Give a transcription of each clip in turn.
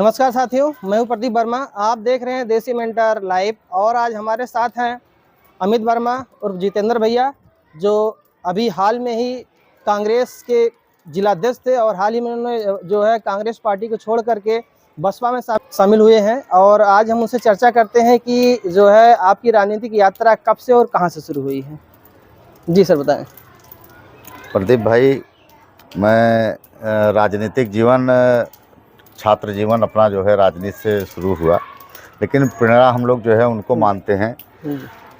नमस्कार साथियों, मैं हूं प्रदीप वर्मा। आप देख रहे हैं देसी मेंटर लाइव और आज हमारे साथ हैं अमित वर्मा और जितेंद्र भैया, जो अभी हाल में ही कांग्रेस के जिलाध्यक्ष थे और हाल ही में उन्होंने जो है कांग्रेस पार्टी को छोड़ करके बसपा में शामिल हुए हैं। और आज हम उनसे चर्चा करते हैं कि जो है आपकी राजनीतिक यात्रा कब से और कहां से शुरू हुई है। जी सर, बताएं। प्रदीप भाई, मैं राजनीतिक जीवन छात्र जीवन अपना जो है राजनीति से शुरू हुआ, लेकिन प्रेरणा हम लोग जो है उनको मानते हैं।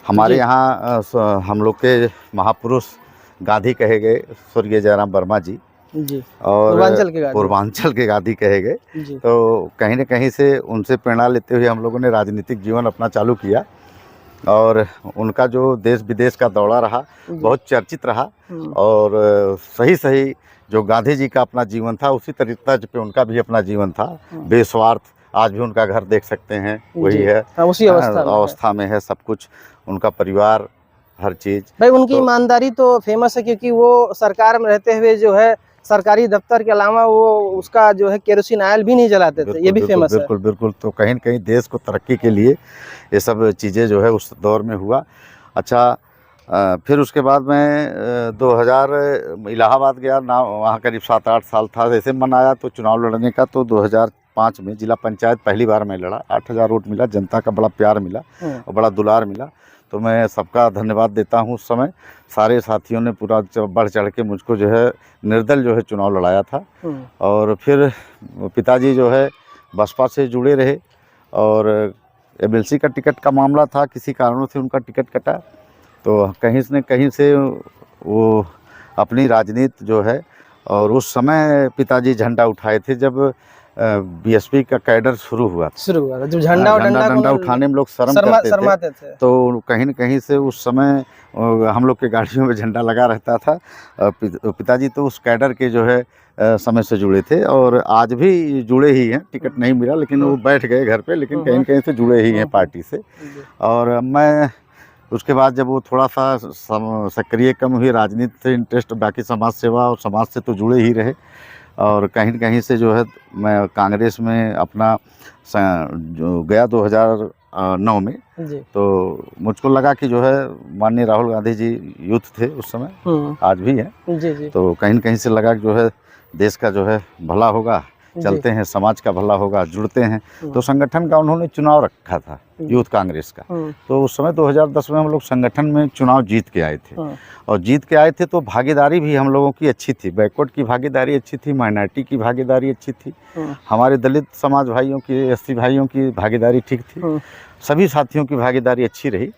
हमारे यहाँ हम लोग के महापुरुष गांधी कहे गए स्वर्गीय जयराम वर्मा जी और पूर्वांचल के गांधी कहे गए। तो कहीं न कहीं से उनसे प्रेरणा लेते हुए हम लोगों ने राजनीतिक जीवन अपना चालू किया और उनका जो देश विदेश का दौरा रहा बहुत चर्चित रहा। और सही जो गांधी जी का अपना जीवन था उसी तर्ज पे उनका भी अपना जीवन था, बेस्वार्थ। आज भी उनका घर देख सकते हैं, वही है, उसी अवस्था में है सब कुछ, उनका परिवार, हर चीज़। भाई उनकी ईमानदारी तो फेमस है, क्योंकि वो सरकार में रहते हुए जो है सरकारी दफ्तर के अलावा वो उसका जो है केरोसिन ऑयल भी नहीं जलाते थे, ये भी फेमस है। बिल्कुल। तो कहीं न कहीं देश को तरक्की के लिए ये सब चीज़ें जो है उस दौर में हुआ। अच्छा, फिर उसके बाद मैं 2000 इलाहाबाद गया ना, वहाँ करीब 7-8 साल था। जैसे मन आया तो चुनाव लड़ने का, तो 2005 में जिला पंचायत पहली बार मैं लड़ा। 8000 वोट मिला, जनता का बड़ा प्यार मिला और बड़ा दुलार मिला। तो मैं सबका धन्यवाद देता हूँ। उस समय सारे साथियों ने पूरा बढ़ चढ़ के मुझको जो है निर्दल जो है चुनाव लड़ाया था। और फिर पिताजी जो है बसपा से जुड़े रहे और एमएलसी का टिकट का मामला था, किसी कारणों से उनका टिकट कटा। तो कहीं से वो अपनी राजनीति जो है, और उस समय पिताजी झंडा उठाए थे जब बीएसपी का कैडर शुरू हुआ था। जब झंडा डंडा उठाने में लोग शर्माते थे। तो कहीं न कहीं से उस समय हम लोग के गाड़ियों में झंडा लगा रहता था। पिताजी तो उस कैडर के जो है समय से जुड़े थे और आज भी जुड़े ही हैं। टिकट नहीं मिला, लेकिन वो बैठ गए घर पे, लेकिन कहीं न कहीं से जुड़े ही हैं पार्टी से। और मैं उसके बाद जब वो थोड़ा सा सक्रिय कम हुई, राजनीति से इंटरेस्ट, बाकी समाज सेवा और समाज से तो जुड़े ही रहे। और कहीं न कहीं से जो है मैं कांग्रेस में अपना जो गया 2009 में। तो मुझको लगा कि जो है माननीय राहुल गांधी जी यूथ थे उस समय, आज भी हैं। तो कहीं न कहीं से लगा कि जो है देश का जो है भला होगा, चलते हैं, समाज का भला होगा, जुड़ते हैं। तो संगठन का उन्होंने चुनाव रखा था, यूथ कांग्रेस का। तो उस समय 2010 में हम लोग संगठन में चुनाव जीत के आए थे। और जीत के आए थे तो भागीदारी भी हम लोगों की अच्छी थी, बैकवर्ड की भागीदारी अच्छी थी, माइनॉरिटी की भागीदारी अच्छी थी, हमारे दलित समाज भाइयों की, एससी भाइयों की भागीदारी ठीक थी, सभी साथियों की भागीदारी अच्छी रही।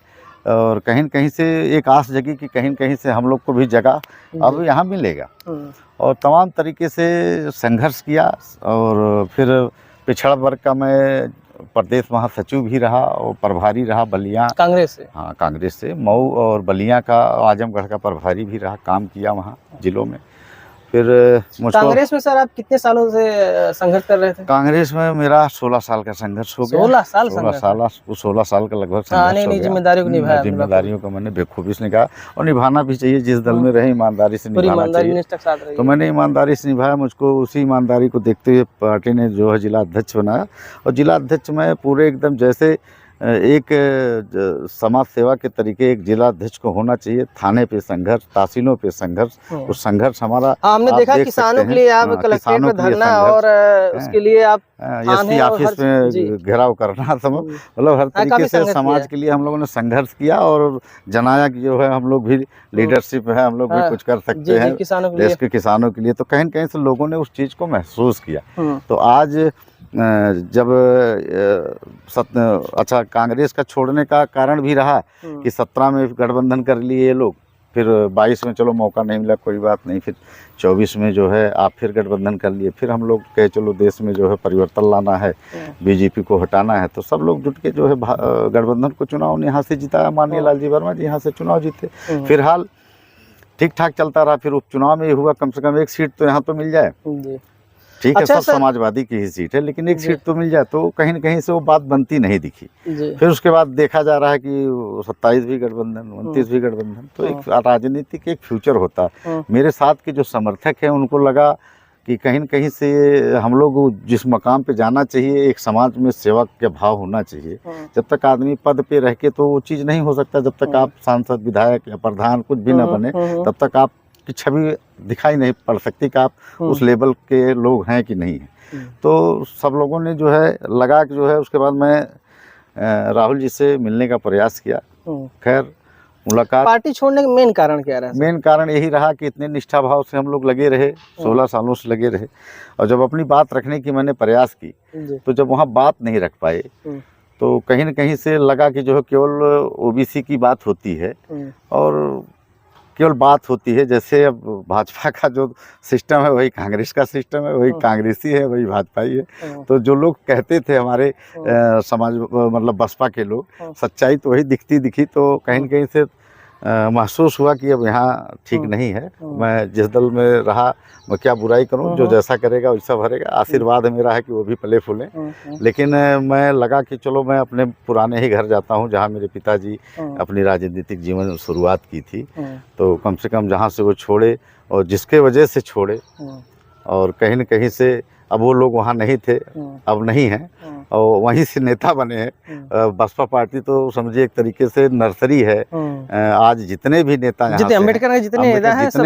और कहीं न कहीं से एक आस जगी कि कहीं न कहीं से हम लोग को भी जगह अब यहाँ मिलेगा। और तमाम तरीके से संघर्ष किया। और फिर पिछड़ा वर्ग का मैं प्रदेश महासचिव भी रहा और प्रभारी रहा बलिया कांग्रेस से। हाँ, कांग्रेस से मऊ और बलिया का, आजमगढ़ का प्रभारी भी रहा, काम किया वहाँ जिलों में। फिर कांग्रेस में सर आप कितने सालों से संघर्ष कर रहे थे? कांग्रेस में मेरा 16 साल का संघर्ष हो गया। 16 साल का लगभग संघर्ष हो गया। जिम्मेदारियों को मैंने बेखूबी से निभाया और निभाना भी चाहिए। जिस दल में रहे ईमानदारी से निभाना चाहिए। तो मैंने ईमानदारी से निभाया। मुझको उसी ईमानदारी को देखते हुए पार्टी ने जो है जिला अध्यक्ष बनाया। और जिला अध्यक्ष में पूरे एकदम जैसे एक समाज सेवा के तरीके एक जिला अध्यक्ष को होना चाहिए। थाने पे संघर्ष, तहसीलों पे संघर्ष, उस संघर्ष हमारा हमने देखा किसानों के लिए आप कलेक्ट्रेट में धरना और उसके लिए आप एसपी ऑफिस में घेराव करना, मतलब हर तरीके से समाज के लिए हम लोगों ने संघर्ष किया और जनाया कि जो है हम लोग भी लीडरशिप है, हम लोग भी कुछ कर सकते हैं देश के किसानों के लिए। तो कहीं न कहीं से लोगों ने उस चीज़ को महसूस किया। तो आज जब अच्छा, कांग्रेस का छोड़ने का कारण भी रहा कि 17 में गठबंधन कर लिए ये लोग, फिर 22 में चलो मौका नहीं मिला, कोई बात नहीं, फिर 24 में जो है आप फिर गठबंधन कर लिए। फिर हम लोग कहे चलो देश में जो है परिवर्तन लाना है, बीजेपी को हटाना है। तो सब लोग जुट के जो है गठबंधन को चुनाव यहाँ से जिताया। माननीय लालजी वर्मा जी यहाँ से चुनाव जीते। फिलहाल ठीक ठाक चलता रहा। फिर उपचुनाव में ये हुआ कम से कम एक सीट तो यहाँ तो मिल जाए। ठीक है, सब समाजवादी की ही सीट है, लेकिन एक सीट तो मिल जाए। तो कहीं न कहीं से वो बात बनती नहीं दिखी। फिर उसके बाद देखा जा रहा है कि 27 भी गठबंधन, 29 भी गठबंधन। तो एक राजनीति के एक फ्यूचर होता है। मेरे साथ के जो समर्थक हैं उनको लगा कि कहीं न कहीं से हम लोग जिस मकाम पे जाना चाहिए, एक समाज में सेवक के भाव होना चाहिए। जब तक आदमी पद पे रह के तो वो चीज़ नहीं हो सकता, जब तक आप सांसद, विधायक या प्रधान कुछ भी ना बने, तब तक आपकी छवि दिखाई नहीं पड़ सकती कि आप उस लेवल के लोग हैं कि नहीं हैं। तो सब लोगों ने जो है लगा कि जो है, उसके बाद मैं राहुल जी से मिलने का प्रयास किया। खैर मुलाकात, पार्टी छोड़ने का मेन कारण क्या रहा? मेन कारण यही रहा कि इतने निष्ठा भाव से हम लोग लगे रहे, 16 सालों से लगे रहे, और जब अपनी बात रखने की मैंने प्रयास की तो जब वहाँ बात नहीं रख पाए तो कहीं न कहीं से लगा कि जो है केवल ओबीसी की बात होती है और केवल बात होती है। जैसे अब भाजपा का जो सिस्टम है वही कांग्रेस का सिस्टम है, वही कांग्रेसी है, वही भाजपाई है। तो जो लोग कहते थे हमारे समाज, मतलब बसपा के लोग, सच्चाई तो वही दिखी। तो कहीं न कहीं से महसूस हुआ कि अब यहाँ ठीक नहीं है। मैं जिस दल में रहा, मैं क्या बुराई करूं, जो जैसा करेगा वैसा भरेगा। आशीर्वाद मेरा है कि वो भी पले फूलें। लेकिन मैं लगा कि चलो मैं अपने पुराने ही घर जाता हूं, जहां मेरे पिताजी अपनी राजनीतिक जीवन शुरुआत की थी। तो कम से कम जहां से वो छोड़े और जिसके वजह से छोड़े, और कहीं न कहीं से अब वो लोग वहाँ नहीं थे, अब नहीं हैं, और वहीं से नेता बने हैं। बसपा पार्टी तो समझिए एक तरीके से नर्सरी है। आज जितने भी नेता यहाँ जितने अम्बेडकर हैं, जितने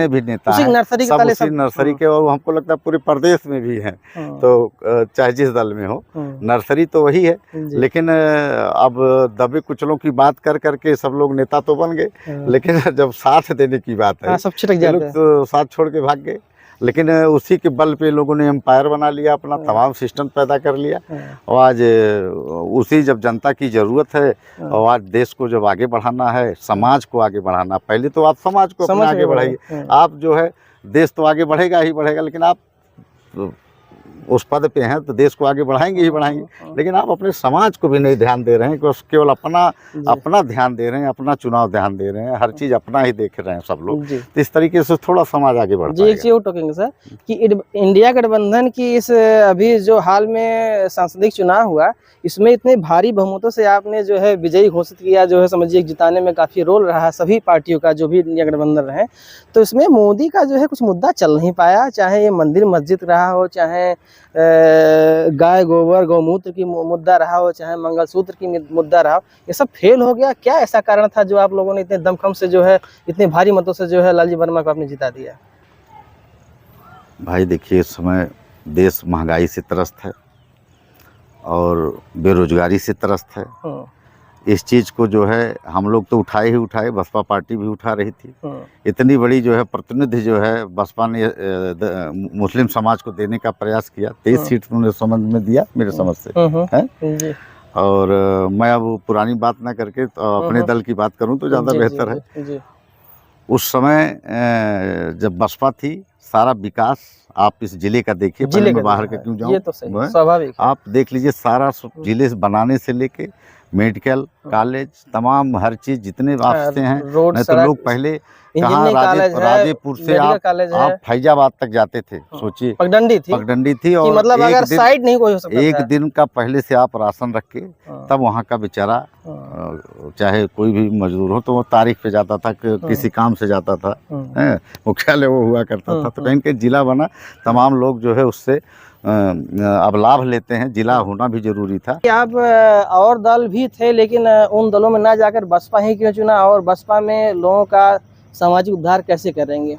भी नेता हैं, सब उसी नर्सरी के, और हमको लगता है पूरे प्रदेश में भी हैं। तो चाहे जिस दल में हो, नर्सरी तो वही है। लेकिन अब दबे कुचलों की बात कर करके सब लोग नेता तो बन गए, लेकिन जब साथ देने की बात है, सब छिटक जाते हैं, तो साथ छोड़ के भाग गए। लेकिन उसी के बल पे लोगों ने एम्पायर बना लिया, अपना तमाम सिस्टम पैदा कर लिया। और आज उसी, जब जनता की ज़रूरत है और आज देश को जब आगे बढ़ाना है, समाज को आगे बढ़ाना, पहले तो आप समाज को अपने आगे बढ़ाइए। आप जो है, देश तो आगे बढ़ेगा ही बढ़ेगा, लेकिन आप उस पद पे हैं तो देश को आगे बढ़ाएंगे ही बढ़ाएंगे। लेकिन आप अपने समाज को भी नहीं ध्यान दे रहे हैं, कि केवल अपना ध्यान दे रहे हैं, अपना चुनाव ध्यान दे रहे हैं, हर चीज़ अपना ही देख रहे हैं सब लोग। तो इस तरीके से थोड़ा समाज आगे बढ़ पाएगा। एक चीज़ और टॉकिंग सर, कि इंडिया गठबंधन की इस अभी जो हाल में सांसदीय चुनाव हुआ, इसमें इतने भारी बहुमतों से आपने जो है विजयी घोषित किया, जो है समझिए जिताने में काफ़ी रोल रहा सभी पार्टियों का, जो भी इंडिया गठबंधन रहे। तो इसमें मोदी का जो है कुछ मुद्दा चल नहीं पाया, चाहे ये मंदिर मस्जिद रहा हो, चाहे गाय गोबर गौमूत्र की मुद्दा रहा हो, चाहे मंगलसूत्र की मुद्दा रहा हो, ये सब फेल हो गया। क्या ऐसा कारण था जो आप लोगों ने इतने दमखम से जो है, इतने भारी मतों से जो है लालजी वर्मा को आपने जिता दिया? भाई देखिए, इस समय देश महंगाई से त्रस्त है और बेरोजगारी से त्रस्त है। इस चीज़ को जो है हम लोग तो उठाए ही उठाए, बसपा पार्टी भी उठा रही थी। इतनी बड़ी जो है प्रतिनिधि जो है बसपा ने मुस्लिम समाज को देने का प्रयास किया। 23 सीट उन्होंने समझ में दिया, मेरे समझ से है। और मैं अब पुरानी बात ना करके तो अपने दल की बात करूं तो ज़्यादा बेहतर है। उस समय जब बसपा थी, सारा विकास आप इस जिले का देखिए, पहले मैं बाहर के क्यों जाऊँ, ये तो स्वाभाविक, आप देख लीजिए सारा जिले बनाने से लेके मेडिकल कॉलेज, तमाम हर चीज जितने वास्ते हैं। नहीं तो लोग पहले कहाँ राजेपुर से आप फैजाबाद तक जाते थे, सोचिए पगडंडी थी और मतलब अगर साइड नहीं कोई हो सकता, एक दिन का पहले से आप राशन रख के तब वहाँ का बेचारा, चाहे कोई भी मजदूर हो तो वो तारीख पे जाता था, किसी काम से जाता था, मुख्यालय वो हुआ करता था। तो कहीं कहीं जिला बना, तमाम लोग जो है उससे अब लाभ लेते हैं। जिला होना भी जरूरी था। आप और दल भी थे, लेकिन उन दलों में ना जाकर बसपा ही क्यों चुना, और बसपा में लोगों का सामाजिक उद्धार कैसे करेंगे?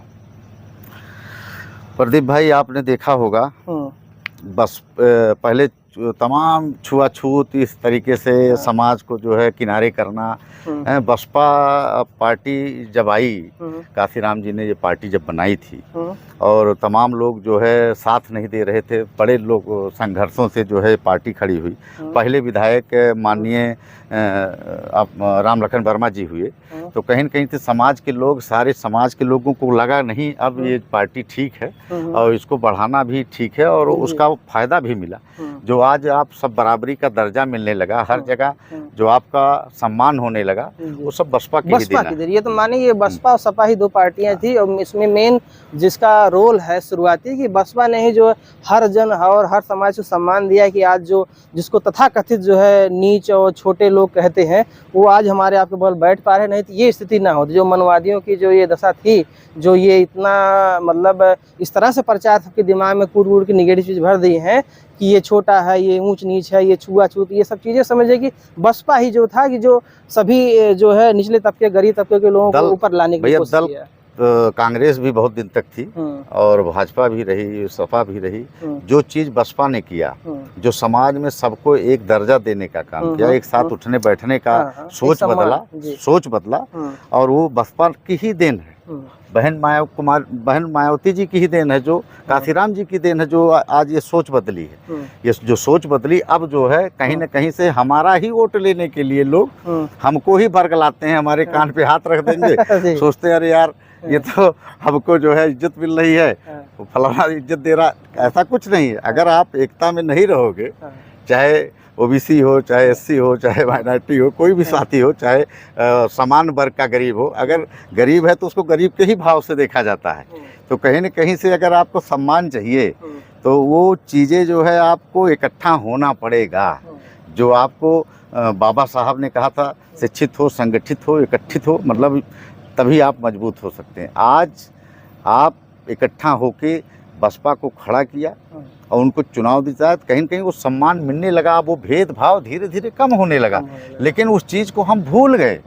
प्रदीप भाई, आपने देखा होगा बस पहले तमाम छुआछूत इस तरीके से समाज को जो है किनारे करना। बसपा पार्टी जब आई, काशीराम जी ने ये पार्टी जब बनाई थी और तमाम लोग जो है साथ नहीं दे रहे थे, बड़े लोग संघर्षों से जो है पार्टी खड़ी हुई। पहले विधायक माननीय राम लखन वर्मा जी हुए, तो कहीं न कहीं से समाज के लोग, सारे समाज के लोगों को लगा नहीं अब ये पार्टी ठीक है और इसको बढ़ाना भी ठीक है और उसका फ़ायदा भी मिला। जो आज आप सब बराबरी का दर्जा मिलने लगा, हर जगह जो आपका सम्मान होने लगा, वो सब बसपा की देन है। ये तो माने ये बसपा और सपा ही दो पार्टियां थी, और इसमें मेन जिसका रोल है शुरुआती कि बसपा ने ही जो हर जन और हर समाज को सम्मान दिया कि आज जो जिसको तथाकथित जो है नीच और छोटे लोग कहते हैं, वो आज हमारे आपके बल बैठ पा रहे। नहीं तो ये स्थिति ना होती। जो मनवादियों की जो ये दशा थी, जो ये इतना मतलब इस तरह से प्रचार सबके दिमाग में कूट के निगेटिव चीज़ भर दी है कि ये छोटा है, ये ऊंच नीच है, ये छुआछूत, ये सब चीज़ें समझे कि बसपा ही जो था कि जो सभी जो है निचले तबके, गरीब तबके के लोगों को ऊपर लाने की कोशिश किया। कांग्रेस भी बहुत दिन तक थी और भाजपा भी रही, सपा भी रही। जो चीज़ बसपा ने किया, जो समाज में सबको एक दर्जा देने का काम किया, एक साथ उठने बैठने का सोच बदला, और वो बसपा की ही देन है। बहन मायावती जी की ही देन है, जो काशीराम जी की देन है, जो आज ये सोच बदली है। ये जो सोच बदली, अब जो है कहीं न कहीं से हमारा ही वोट लेने के लिए लोग हमको ही बरगलाते हैं, हमारे कान पे हाथ रख देंगे, सोचते हैं अरे यार ये तो हमको जो है इज्जत मिल रही है, फलाना इज्जत दे रहा। ऐसा कुछ नहीं है। अगर आप एकता में नहीं रहोगे, चाहे ओबीसी हो, चाहे एससी हो, चाहे माइनॉरिटी हो, कोई भी साथी हो, चाहे समान वर्ग का गरीब हो, अगर गरीब है तो उसको गरीब के ही भाव से देखा जाता है। तो कहीं न कहीं से अगर आपको सम्मान चाहिए तो वो चीज़ें जो है आपको इकट्ठा होना पड़ेगा। जो आपको बाबा साहब ने कहा था, शिक्षित हो, संगठित हो, इकट्ठित हो, मतलब तभी आप मजबूत हो सकते हैं। आज आप इकट्ठा होके बसपा को खड़ा किया और उनको चुनाव दिया, कहीं न कहीं वो सम्मान मिलने लगा, वो भेदभाव धीरे धीरे कम होने लगा। लेकिन उस चीज़ को हम भूल गए,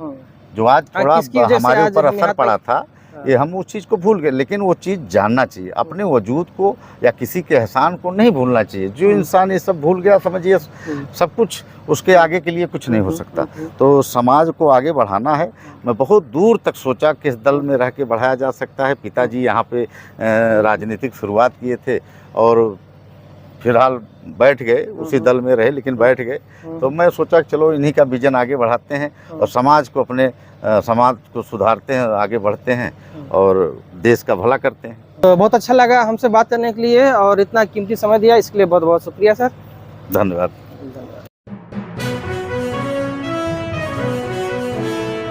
जो आज थोड़ा हमारे ऊपर असर पड़ा था, ये हम उस चीज़ को भूल गए। लेकिन वो चीज़ जानना चाहिए, अपने वजूद को या किसी के एहसान को नहीं भूलना चाहिए। जो इंसान ये सब भूल गया, समझिए सब कुछ उसके आगे के लिए कुछ नहीं हो सकता। तो समाज को आगे बढ़ाना है। मैं बहुत दूर तक सोचा किस दल में रह के बढ़ाया जा सकता है। पिताजी यहाँ पे राजनीतिक शुरुआत किए थे और फिलहाल बैठ गए, उसी दल में रहे लेकिन बैठ गए। तो मैं सोचा चलो इन्हीं का विजन आगे बढ़ाते हैं और समाज को अपने समाज को सुधारते हैं, आगे बढ़ते हैं और देश का भला करते हैं। तो बहुत अच्छा लगा हमसे बात करने के लिए और इतना कीमती समय दिया, इसके लिए बहुत बहुत शुक्रिया सर। धन्यवाद।